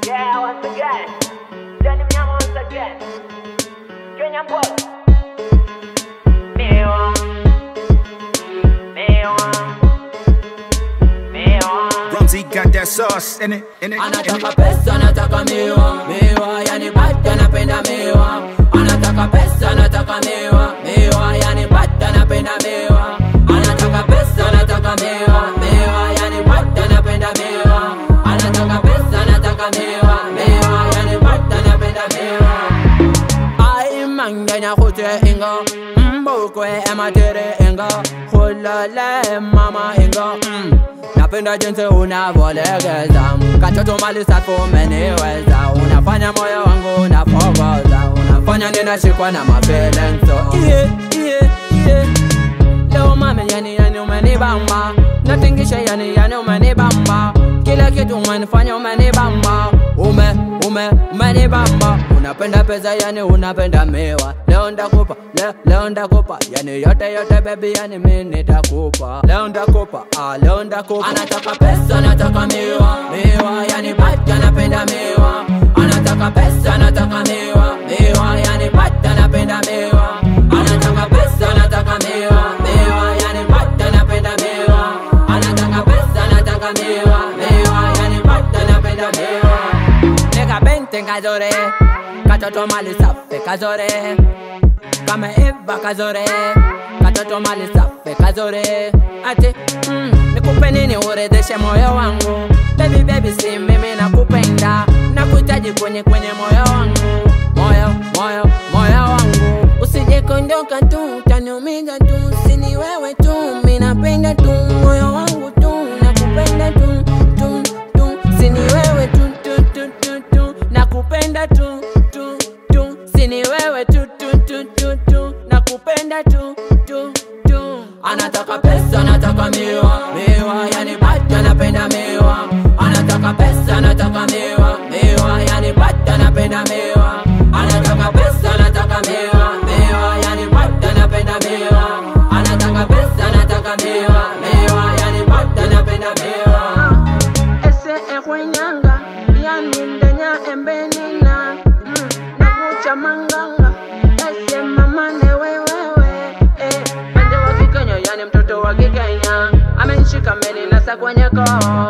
Yeah, once again, Johnny Miam once again. Kenyan boy. Rumsey got that sauce in it. Anataka pesa, anataka miwa, miwa yani bata napenda miwa. Anataka pesa, anataka miwa, miwa yani bata napenda miwa. Anataka pesa, anataka miwa, miwa yani bata napenda miwa. Anataka pesa, anataka miwa, miwa yani bata napenda miwa. Ai mangenya khote inga, mbokwe ematere inga, khulale mama inga. Napenda jinsi unavolegeza, katoto mali safi umeniweza. Unafanya moyo wangu unapogoza, unafanya ninashikwa na mafeeling. So yeah. Leo mami yani umenibamba, natingisha yani umenibamba. Kila kitu umenifanya umenibamba, umenibamba. Unapenda pesa yani unapenda miwa. Leo ndakupa yani yote baby yani mimi nitakupa. Leo ndakupa. Anataka pesa, anataka miwa, miwa yani bata napenda miwa. Anataka pesa, anataka miwa, miwa yani bata napenda miwa. Anataka pesa, anataka miwa, miwa yani bata napenda miwa. Anataka pesa, anataka miwa, miwa yani bata napenda miwa. Nigga bente kazore, katoto mali safi kazore. Kama Eva kazore, katoto mali safi kazore. Ati, nikupe nini uridhishe moyo wangu. Baby si mimi nakupenda, nakuhitaji kwenye moyo wangu. Moyo wangu. Usije kondoka tu, utaniumiza tu. Sini wewe tu, mimi napenda tu. Moyo wangu tu, nakupenda tu. Sini wewe tu, nakupenda tu. Sini wewe tu, nakupenda tu. Anataka pesa, anataka miwa, miwa yani bata napenda miwa. Anataka pesa, anataka miwa, miwa yani bata napenda miwa. Anataka pesa, anataka miwa, miwa yani bata napenda miwa. Anataka pesa, anataka miwa, miwa yani bata napenda miwa. Ese ekwenyanga yani ndenya embenina, nakucha manganga ese mama ne wewe. Yani mtoto wa Kikenya amenishika meni nasa kwenye koo.